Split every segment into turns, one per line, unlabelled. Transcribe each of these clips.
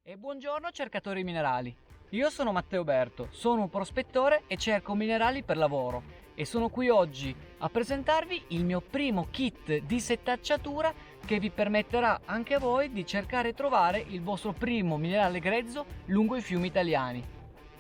E buongiorno cercatori minerali. Io sono Matteo Berto, sono un prospettore e cerco minerali per lavoro e sono qui oggi a presentarvi il mio primo kit di setacciatura che vi permetterà anche a voi di cercare e trovare il vostro primo minerale grezzo lungo i fiumi italiani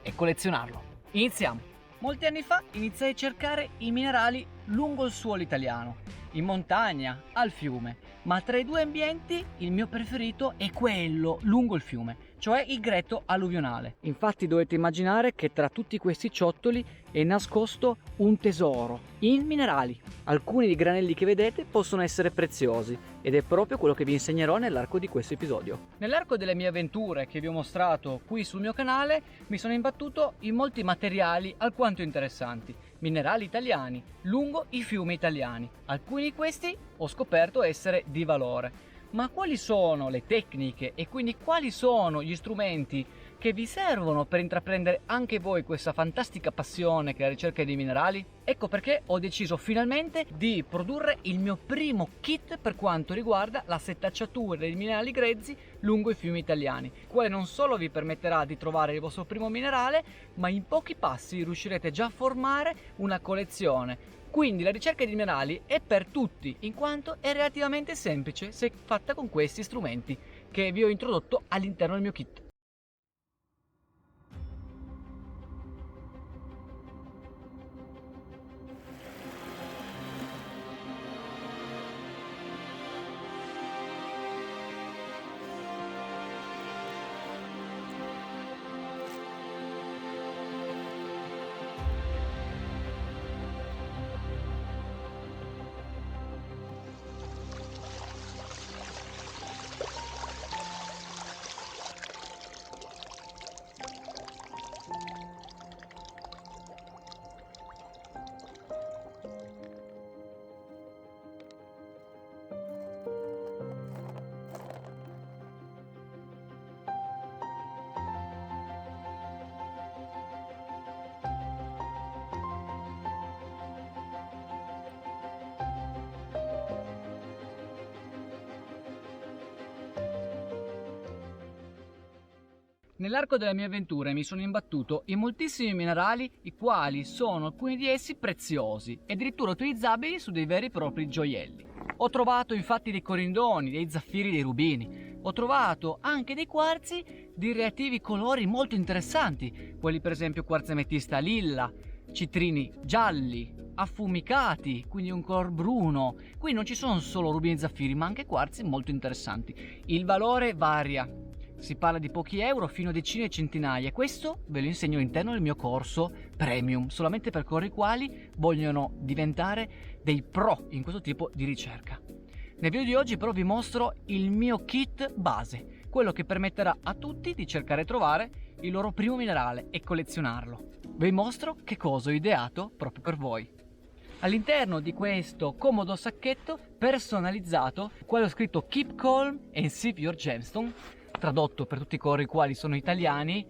e collezionarlo. Iniziamo! Molti anni fa iniziai a cercare i minerali lungo il suolo italiano, in montagna, al fiume, ma tra i due ambienti il mio preferito è quello lungo il fiume, cioè il greto alluvionale. Infatti dovete immaginare che tra tutti questi ciottoli è nascosto un tesoro in minerali. Alcuni dei granelli che vedete possono essere preziosi ed è proprio quello che vi insegnerò nell'arco di questo episodio. Nell'arco delle mie avventure che vi ho mostrato qui sul mio canale mi sono imbattuto in molti materiali alquanto interessanti, minerali italiani lungo i fiumi italiani. Alcuni di questi ho scoperto essere di valore. Ma quali sono le tecniche e quindi quali sono gli strumenti che vi servono per intraprendere anche voi questa fantastica passione che è la ricerca dei minerali? Ecco perché ho deciso finalmente di produrre il mio primo kit per quanto riguarda la setacciatura dei minerali grezzi lungo i fiumi italiani, il quale non solo vi permetterà di trovare il vostro primo minerale, ma in pochi passi riuscirete già a formare una collezione. Quindi la ricerca di minerali è per tutti, in quanto è relativamente semplice se fatta con questi strumenti che vi ho introdotto all'interno del mio kit. Nell'arco delle mie avventure mi sono imbattuto in moltissimi minerali, i quali sono alcuni di essi preziosi e addirittura utilizzabili su dei veri e propri gioielli. Ho trovato infatti dei corindoni, dei zaffiri, dei rubini. Ho trovato anche dei quarzi di relativi colori molto interessanti, quelli per esempio quarzo ametista lilla, citrini gialli, affumicati, quindi un color bruno. Qui non ci sono solo rubini e zaffiri, ma anche quarzi molto interessanti. Il valore varia. Si parla di pochi euro fino a decine e centinaia. Questo ve lo insegno all'interno del mio corso premium, solamente per coloro i quali vogliono diventare dei pro in questo tipo di ricerca. Nel video di oggi però vi mostro il mio kit base, quello che permetterà a tutti di cercare e trovare il loro primo minerale e collezionarlo. Vi mostro che cosa ho ideato proprio per voi. All'interno di questo comodo sacchetto personalizzato, quale ho scritto Keep Calm and Sip Your Gemstone, tradotto per tutti coloro i quali sono italiani,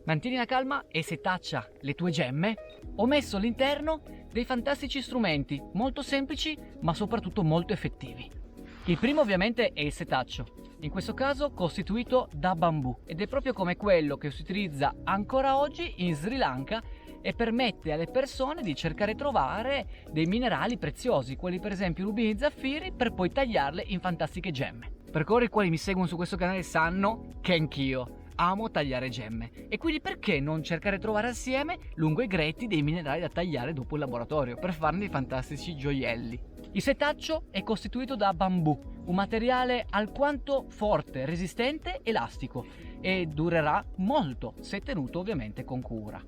mantieni la calma e setaccia le tue gemme, ho messo all'interno dei fantastici strumenti, molto semplici ma soprattutto molto effettivi. Il primo ovviamente è il setaccio, in questo caso costituito da bambù, ed è proprio come quello che si utilizza ancora oggi in Sri Lanka e permette alle persone di cercare e trovare dei minerali preziosi, quelli per esempio rubini e zaffiri, per poi tagliarle in fantastiche gemme. Per coloro i quali mi seguono su questo canale sanno che anch'io amo tagliare gemme e quindi perché non cercare di trovare assieme lungo i greti dei minerali da tagliare dopo il laboratorio per farne dei fantastici gioielli. Il setaccio è costituito da bambù, un materiale alquanto forte, resistente, elastico e durerà molto se tenuto ovviamente con cura.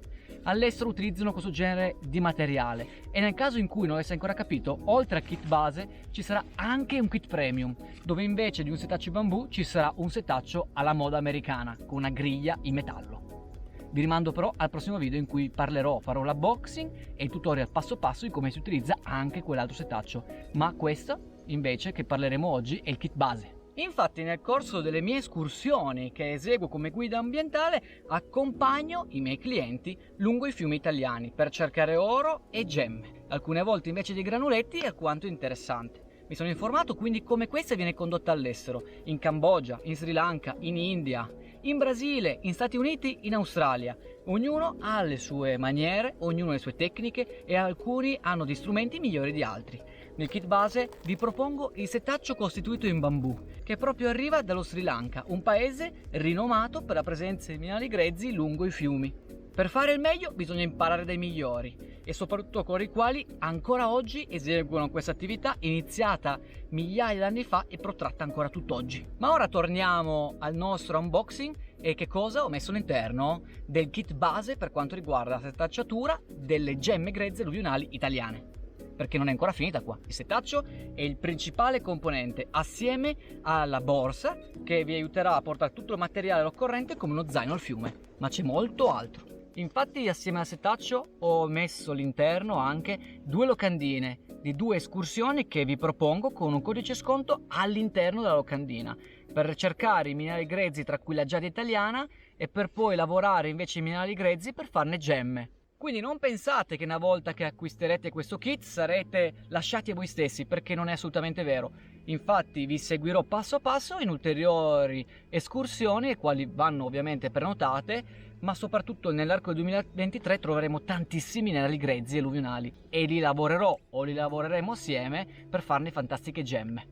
All'estero utilizzano questo genere di materiale e nel caso in cui non avesse ancora capito, oltre al kit base ci sarà anche un kit premium, dove invece di un setaccio bambù ci sarà un setaccio alla moda americana con una griglia in metallo. Vi rimando però al prossimo video in cui farò l'unboxing e il tutorial passo passo di come si utilizza anche quell'altro setaccio, ma questo invece che parleremo oggi è il kit base. Infatti nel corso delle mie escursioni che eseguo come guida ambientale accompagno i miei clienti lungo i fiumi italiani per cercare oro e gemme, alcune volte invece dei granuletti alquanto interessante. Mi sono informato quindi come questa viene condotta all'estero, in Cambogia, in Sri Lanka, in India, in Brasile, in Stati Uniti, in Australia. Ognuno ha le sue maniere, ognuno ha le sue tecniche e alcuni hanno di strumenti migliori di altri. Nel kit base vi propongo il setaccio costituito in bambù, che proprio arriva dallo Sri Lanka, un paese rinomato per la presenza di minerali grezzi lungo i fiumi. Per fare il meglio bisogna imparare dai migliori e soprattutto coloro i quali ancora oggi eseguono questa attività iniziata migliaia di anni fa e protratta ancora tutt'oggi. Ma ora torniamo al nostro unboxing e che cosa ho messo all'interno del kit base per quanto riguarda la setacciatura delle gemme grezze alluvionali italiane. Perché non è ancora finita qua. Il setaccio è il principale componente assieme alla borsa che vi aiuterà a portare tutto il materiale occorrente come uno zaino al fiume, ma c'è molto altro. Infatti assieme al setaccio ho messo all'interno anche 2 locandine di 2 escursioni che vi propongo con un codice sconto all'interno della locandina per cercare i minerali grezzi tra cui la giada italiana e per poi lavorare invece i minerali grezzi per farne gemme. Quindi non pensate che una volta che acquisterete questo kit sarete lasciati a voi stessi, perché non è assolutamente vero. Infatti vi seguirò passo a passo in ulteriori escursioni, le quali vanno ovviamente prenotate, ma soprattutto nell'arco del 2023 troveremo tantissimi minerali grezzi e alluvionali e li lavorerò o li lavoreremo assieme per farne fantastiche gemme.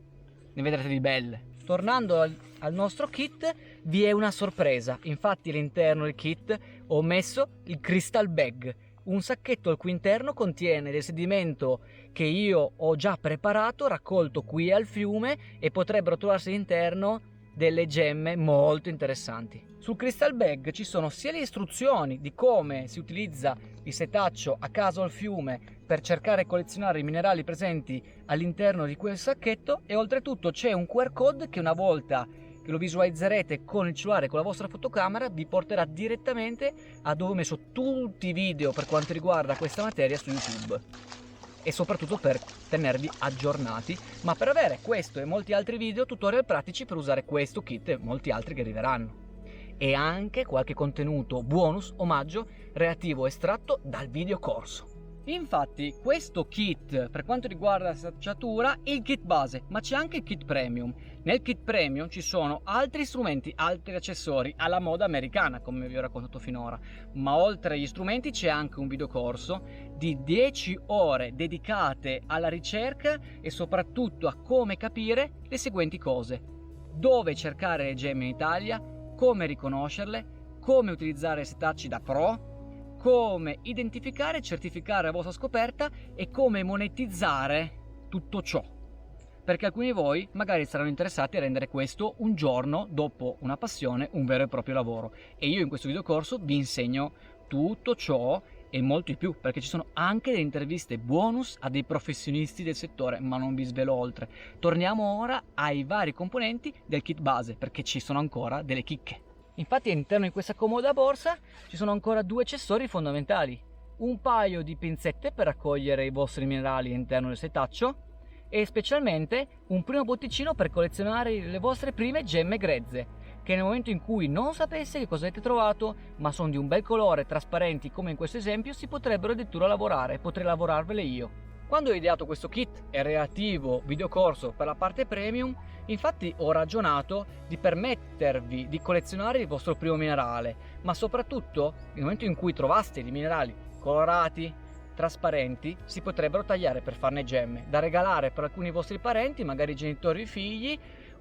Ne vedrete di belle. Tornando al nostro kit, vi è una sorpresa. Infatti all'interno del kit ho messo il crystal bag, un sacchetto al cui interno contiene del sedimento che io ho già preparato, raccolto qui al fiume, e potrebbero trovarsi all'interno delle gemme molto interessanti. Sul crystal bag ci sono sia le istruzioni di come si utilizza il setaccio a caso al fiume per cercare e collezionare i minerali presenti all'interno di quel sacchetto, e oltretutto c'è un QR code che una volta che lo visualizzerete con il cellulare, con la vostra fotocamera, vi porterà direttamente a dove ho messo tutti i video per quanto riguarda questa materia su YouTube, e soprattutto per tenervi aggiornati, ma per avere questo e molti altri video tutorial pratici per usare questo kit e molti altri che arriveranno, e anche qualche contenuto bonus omaggio relativo estratto dal video corso. Infatti questo kit per quanto riguarda la setacciatura è il kit base, ma c'è anche il kit premium. Nel kit premium ci sono altri strumenti, altri accessori alla moda americana, come vi ho raccontato finora, ma oltre agli strumenti c'è anche un videocorso di 10 ore dedicate alla ricerca e soprattutto a come capire le seguenti cose: dove cercare le gemme in Italia, come riconoscerle, come utilizzare setacci da pro, come identificare e certificare la vostra scoperta e come monetizzare tutto ciò, perché alcuni di voi magari saranno interessati a rendere questo un giorno, dopo una passione, un vero e proprio lavoro, e io in questo videocorso vi insegno tutto ciò e molto di più, perché ci sono anche delle interviste bonus a dei professionisti del settore, ma non vi svelo oltre. Torniamo ora ai vari componenti del kit base, perché ci sono ancora delle chicche. Infatti all'interno di questa comoda borsa ci sono ancora 2 accessori fondamentali: un paio di pinzette per raccogliere i vostri minerali all'interno del setaccio e specialmente un primo botticino per collezionare le vostre prime gemme grezze, che nel momento in cui non sapesse che cosa avete trovato, ma sono di un bel colore, trasparenti come in questo esempio, si potrebbero addirittura lavorare, potrei lavorarvele io. Quando ho ideato questo kit e relativo videocorso per la parte premium, infatti ho ragionato di permettervi di collezionare il vostro primo minerale, ma soprattutto nel momento in cui trovaste i minerali colorati, trasparenti, si potrebbero tagliare per farne gemme, da regalare per alcuni vostri parenti, magari genitori e figli,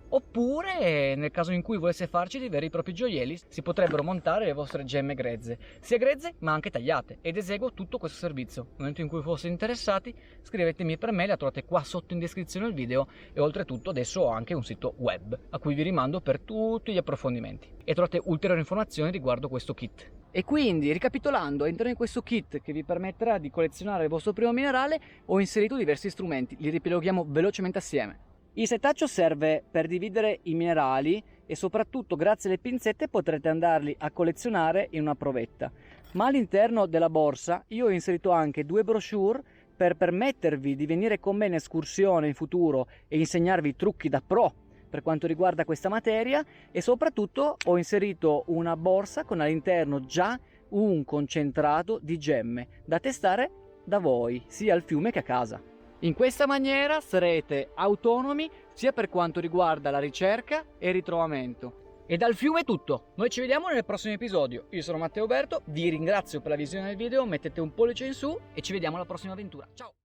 oppure nel caso in cui volesse farci dei veri e propri gioielli, si potrebbero montare le vostre gemme grezze, sia grezze ma anche tagliate, ed eseguo tutto questo servizio. Nel momento in cui foste interessati, scrivetemi per me, la trovate qua sotto in descrizione del video, e oltretutto adesso ho anche un sito web a cui vi rimando per tutti gli approfondimenti e trovate ulteriori informazioni riguardo questo kit. E quindi, ricapitolando, all'interno di questo kit che vi permetterà di collezionare il vostro primo minerale ho inserito diversi strumenti, li riepiloghiamo velocemente assieme. Il setaccio serve per dividere i minerali e soprattutto grazie alle pinzette potrete andarli a collezionare in una provetta. Ma all'interno della borsa io ho inserito anche 2 brochure per permettervi di venire con me in escursione in futuro e insegnarvi trucchi da pro per quanto riguarda questa materia, e soprattutto ho inserito una borsa con all'interno già un concentrato di gemme da testare da voi sia al fiume che a casa. In questa maniera sarete autonomi sia per quanto riguarda la ricerca e il ritrovamento, E dal fiume è tutto, noi ci vediamo nel prossimo episodio. Io sono Matteo Berto, vi ringrazio per la visione del video, mettete un pollice in su e ci vediamo alla prossima avventura. Ciao!